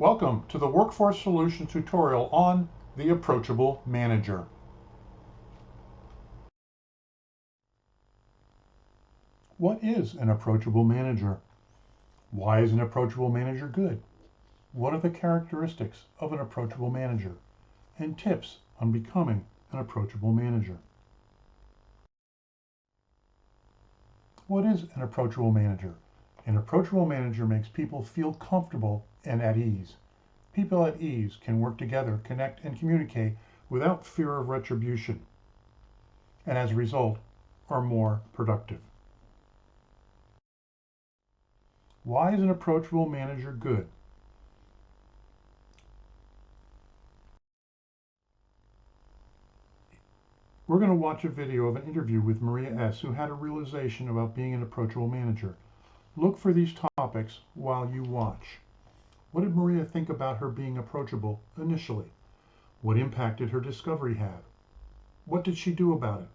Welcome to the Workforce Solutions tutorial on the Approachable Manager. What is an approachable manager? Why is an approachable manager good? What are the characteristics of an approachable manager? And tips on becoming an approachable manager. What is an approachable manager? An approachable manager makes people feel comfortable and at ease. People at ease can work together, connect, and communicate without fear of retribution, and as a result, are more productive. Why is an approachable manager good? We're going to watch a video of an interview with Maria S., who had a realization about being an approachable manager. Look for these topics while you watch. What did Maria think about her being approachable initially? What impact did her discovery have? What did she do about it?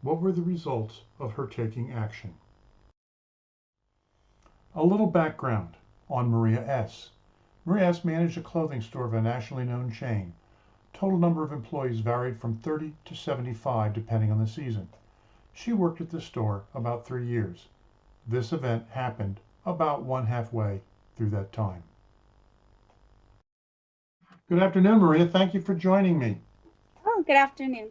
What were the results of her taking action? A little background on Maria S. Maria S. managed a clothing store of a nationally known chain. Total number of employees varied from 30 to 75 depending on the season. She worked at the store about 3 years. This event happened about one halfway through that time. Good afternoon, Maria. Thank you for joining me. Oh, good afternoon.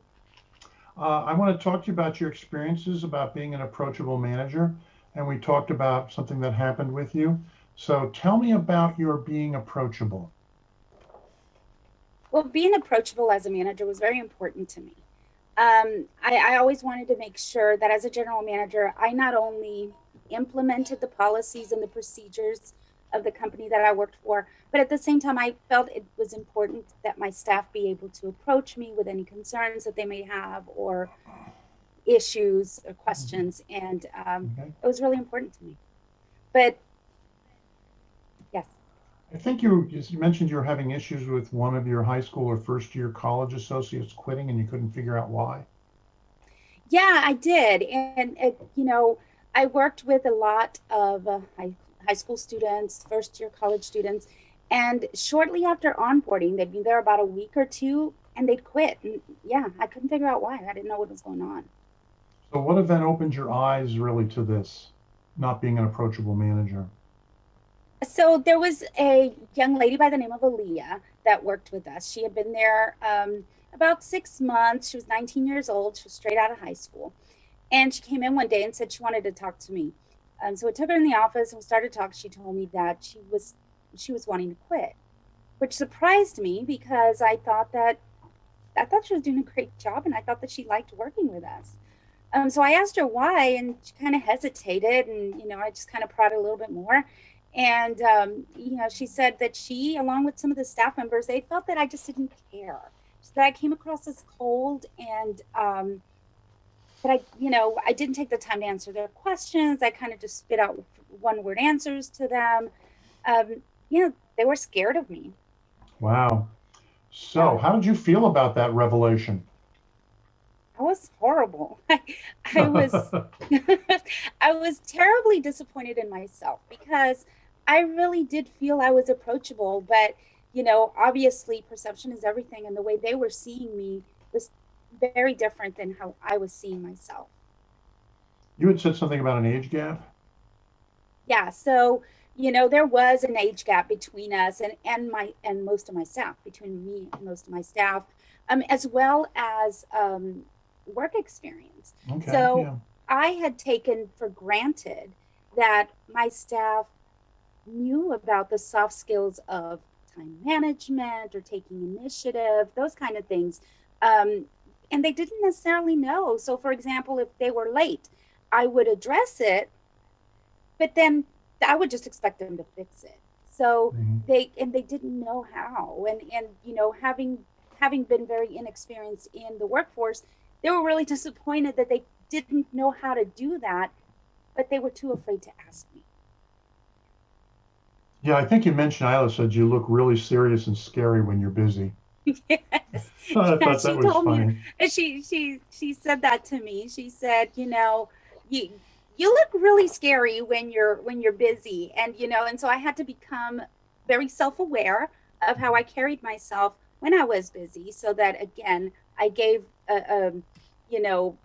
I want to talk to you about your experiences about being an approachable manager, and we talked about something that happened with you. So tell me about your being approachable. Well, being approachable as a manager was very important to me. I always wanted to make sure that as a general manager, I not only implemented the policies and the procedures of the company that I worked for, but at the same time, I felt it was important that my staff be able to approach me with any concerns that they may have or issues or questions. And Okay. it was really important to me. But yes. I think you mentioned you were having issues with one of your high school or first year college associates quitting and you couldn't figure out why. Yeah, I did. And I worked with a lot of high school students, first year college students. And shortly after onboarding, they'd be there about a week or two and they'd quit. And yeah, I couldn't figure out why. I didn't know what was going on. So what event opened your eyes really to this, not being an approachable manager? So there was a young lady by the name of Aaliyah that worked with us. She had been there about 6 months. She was 19 years old. She was straight out of high school. And she came in one day and said she wanted to talk to me. So I took her in the office and we started talking. She told me that she was wanting to quit, which surprised me because I thought she was doing a great job and I thought that she liked working with us. So I asked her why, and she kind of hesitated, and I just kind of prodded a little bit more. And she said that she, along with some of the staff members, they felt that I just didn't care. So that I came across as cold, and but I didn't take the time to answer their questions. I kind of just spit out one word answers to them. They were scared of me. Wow. So Yeah, how did you feel about that revelation? I was horrible. I was I was terribly disappointed in myself because I really did feel I was approachable, but obviously perception is everything, and the way they were seeing me was very different than how I was seeing myself. You had said something about an age gap. Yeah, so there was an age gap between us and most of my staff, between me and most of my staff, as well as work experience. Okay, So yeah. I had taken for granted that my staff knew about the soft skills of time management or taking initiative, those kind of things. Um, and they didn't necessarily know. So, for example, if they were late, I would address it, but then I would just expect them to fix it. So Mhm. they didn't know how, and having been very inexperienced in the workforce, they were really disappointed that they didn't know how to do that, but they were too afraid to ask me. Yeah, I think you mentioned Isla said you look really serious and scary when you're busy. Yes, I yeah, thought that she was told me, funny. she said that to me. She said, you look really scary when you're busy, and so I had to become very self-aware of how I carried myself when I was busy, so that again, I gave you know,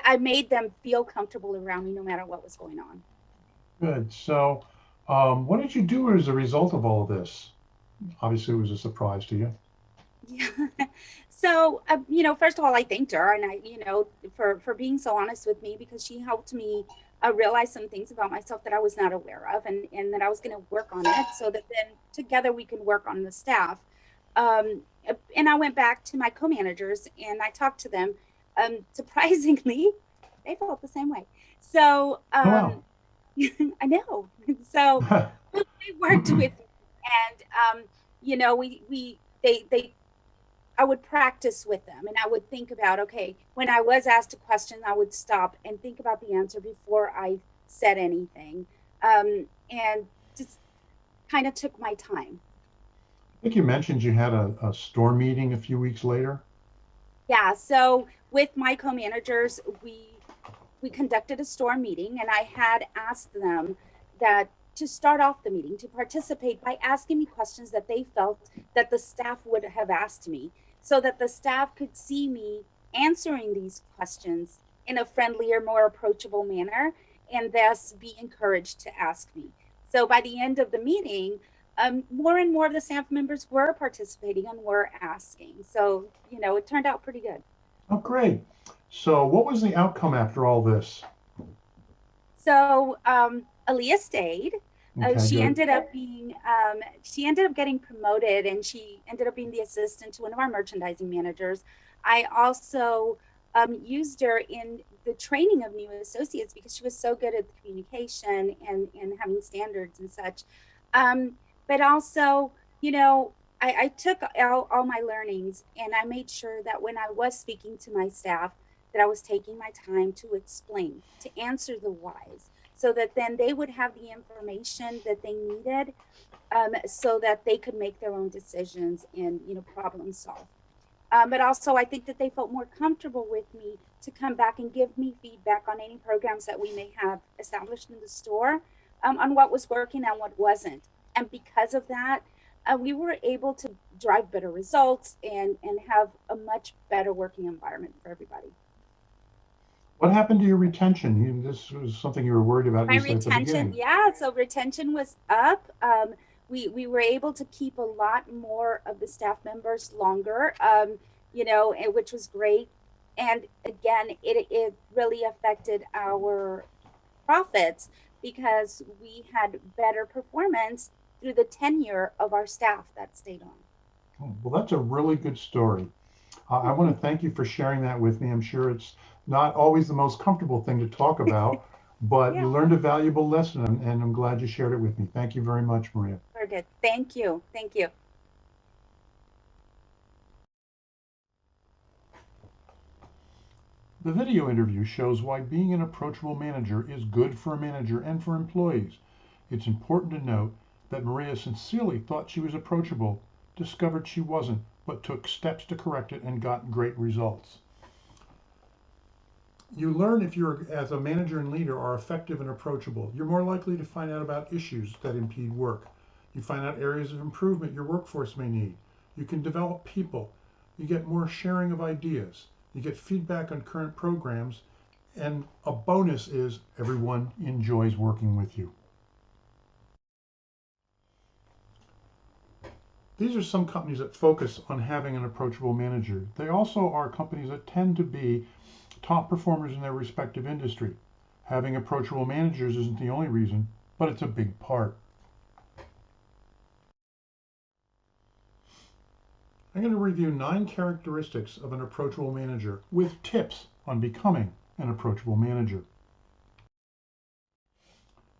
I made them feel comfortable around me no matter what was going on. Good. So, what did you do as a result of all of this? Obviously, it was a surprise to you. Yeah. So, first of all, I thanked her, and for being so honest with me, because she helped me realize some things about myself that I was not aware of, and that I was going to work on it, so that then together we can work on the staff. And I went back to my co-managers and I talked to them. Surprisingly, they felt the same way. So, Oh, wow. I know. So they worked with me, and we they I would practice with them, and I would think about, okay, when I was asked a question, I would stop and think about the answer before I said anything, and just kind of took my time. I think you mentioned you had a store meeting a few weeks later. Yeah. So with my co-managers, we conducted a store meeting, and I had asked them that to start off the meeting to participate by asking me questions that they felt that the staff would have asked me, so that the staff could see me answering these questions in a friendlier, more approachable manner, and thus be encouraged to ask me. So by the end of the meeting, more and more of the staff members were participating and were asking. So, it turned out pretty good. Oh, great. So, what was the outcome after all this? So Aaliyah stayed. Okay, good. She ended up getting promoted, and she ended up being the assistant to one of our merchandising managers. I also used her in the training of new associates because she was so good at communication and having standards and such. But also, I took all my learnings, and I made sure that when I was speaking to my staff, that I was taking my time to explain, to answer the whys, so that then they would have the information that they needed, so that they could make their own decisions and, problem solve. But also, I think that they felt more comfortable with me to come back and give me feedback on any programs that we may have established in the store, on what was working and what wasn't. And because of that, we were able to drive better results and have a much better working environment for everybody. What happened to your retention? This was something you were worried about, at My least at the retention, beginning. yeah, so retention was up. We were able to keep a lot more of the staff members longer, which was great. And again, it really affected our profits because we had better performance through the tenure of our staff that stayed on. Oh, well, that's a really good story. I want to thank you for sharing that with me. I'm sure it's not always the most comfortable thing to talk about, but Yeah, you learned a valuable lesson, and I'm glad you shared it with me. Thank you very much, Maria. very good. Thank you. Thank you. The video interview shows why being an approachable manager is good for a manager and for employees. It's important to note that Maria sincerely thought she was approachable, discovered she wasn't, but took steps to correct it and got great results. You learn if you're, as a manager and leader, are effective and approachable. You're more likely to find out about issues that impede work. You find out areas of improvement your workforce may need. You can develop people. You get more sharing of ideas. You get feedback on current programs. And a bonus is everyone enjoys working with you. These are some companies that focus on having an approachable manager. They also are companies that tend to be top performers in their respective industry. Having approachable managers isn't the only reason, but it's a big part. I'm going to review 9 characteristics of an approachable manager with tips on becoming an approachable manager.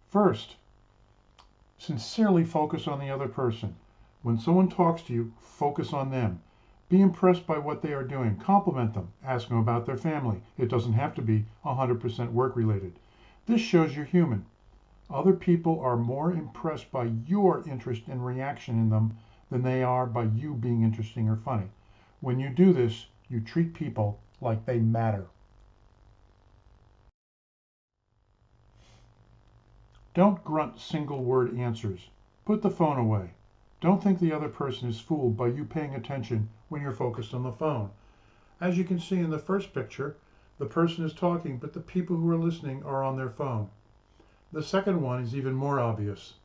First, sincerely focus on the other person. When someone talks to you, focus on them. Be impressed by what they are doing. Compliment them. Ask them about their family. It doesn't have to be 100% work related. This shows you're human. Other people are more impressed by your interest and reaction in them than they are by you being interesting or funny. When you do this, you treat people like they matter. Don't grunt single word answers. Put the phone away. Don't think the other person is fooled by you paying attention when you're focused on the phone. As you can see in the first picture, the person is talking, but the people who are listening are on their phone. The second one is even more obvious.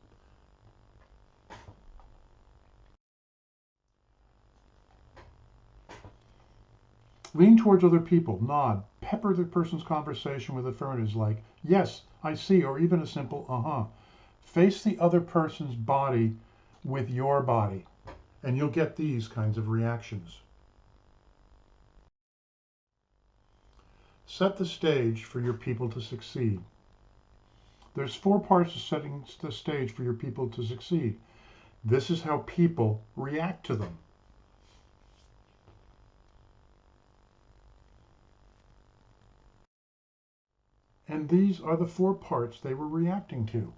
Lean towards other people, nod, pepper the person's conversation with affirmatives like, yes, I see, or even a simple uh-huh. Face the other person's body with your body, and you'll get these kinds of reactions. Set the stage for your people to succeed. There's 4 parts to setting the stage for your people to succeed. This is how people react to them. And these are the 4 parts they were reacting to.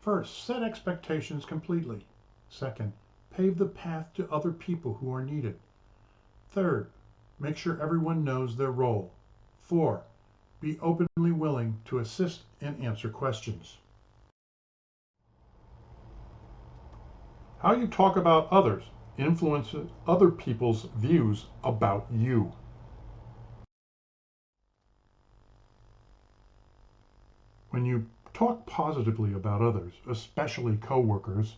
First, set expectations completely. Second, pave the path to other people who are needed. Third, make sure everyone knows their role. 4, be openly willing to assist and answer questions. How you talk about others influences other people's views about you. When you talk positively about others, especially coworkers,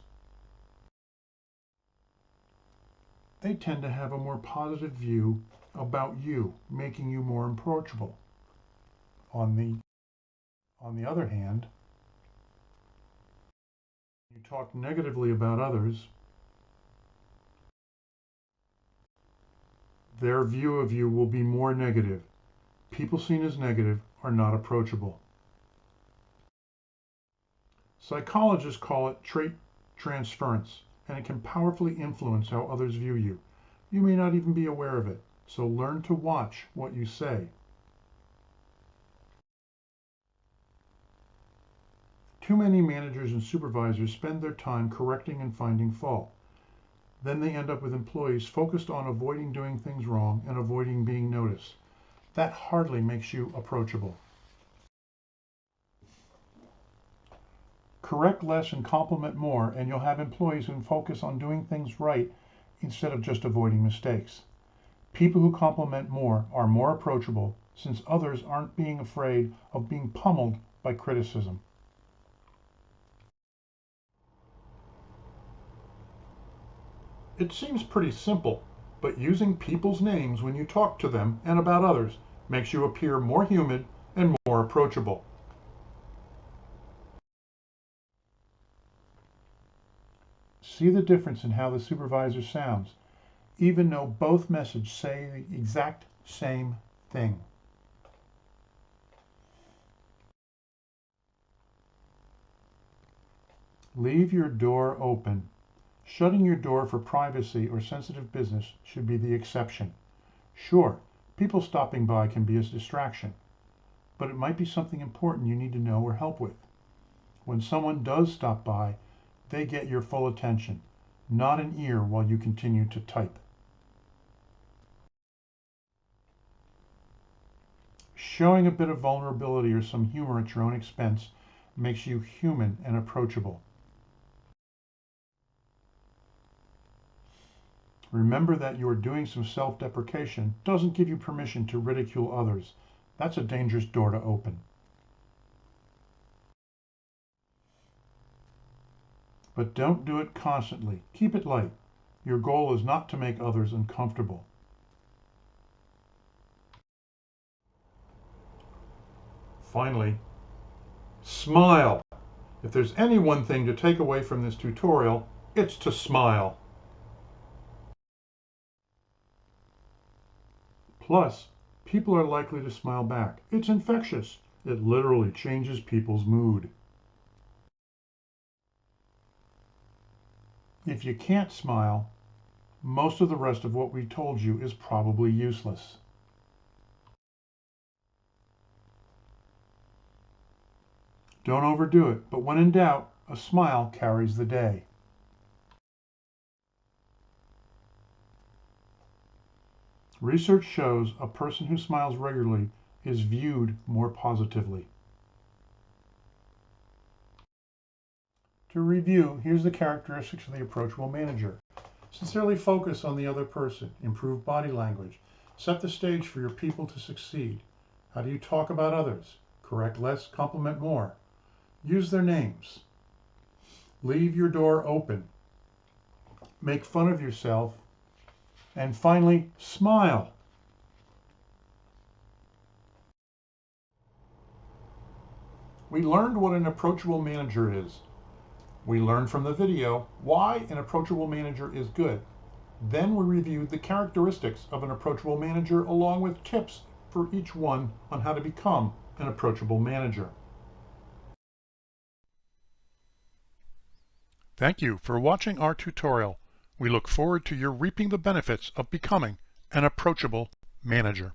they tend to have a more positive view about you, making you more approachable. On the other hand, you talk negatively about others, their view of you will be more negative. People seen as negative are not approachable. Psychologists call it trait transference, and it can powerfully influence how others view you. You may not even be aware of it, so learn to watch what you say. Too many managers and supervisors spend their time correcting and finding fault. Then they end up with employees focused on avoiding doing things wrong and avoiding being noticed. That hardly makes you approachable. Correct less and compliment more, and you'll have employees who focus on doing things right instead of just avoiding mistakes. People who compliment more are more approachable, since others aren't being afraid of being pummeled by criticism. It seems pretty simple, but using people's names when you talk to them and about others makes you appear more human and more approachable. See the difference in how the supervisor sounds, even though both messages say the exact same thing. Leave your door open. Shutting your door for privacy or sensitive business should be the exception. Sure, people stopping by can be a distraction, but it might be something important you need to know or help with. When someone does stop by, they get your full attention, not an ear while you continue to type. Showing a bit of vulnerability or some humor at your own expense makes you human and approachable. Remember that you are doing some self-deprecation doesn't give you permission to ridicule others. That's a dangerous door to open. But don't do it constantly. Keep it light. Your goal is not to make others uncomfortable. Finally, smile. If there's any one thing to take away from this tutorial, it's to smile. Plus, people are likely to smile back. It's infectious. It literally changes people's mood. If you can't smile, most of the rest of what we told you is probably useless. Don't overdo it, but when in doubt, a smile carries the day. Research shows a person who smiles regularly is viewed more positively. To review, here's the characteristics of the approachable manager. Sincerely focus on the other person. Improve body language. Set the stage for your people to succeed. How do you talk about others? Correct less, compliment more. Use their names. Leave your door open. Make fun of yourself. And finally, smile. We learned what an approachable manager is. We learned from the video why an approachable manager is good. Then we reviewed the characteristics of an approachable manager along with tips for each one on how to become an approachable manager. Thank you for watching our tutorial. We look forward to your reaping the benefits of becoming an approachable manager.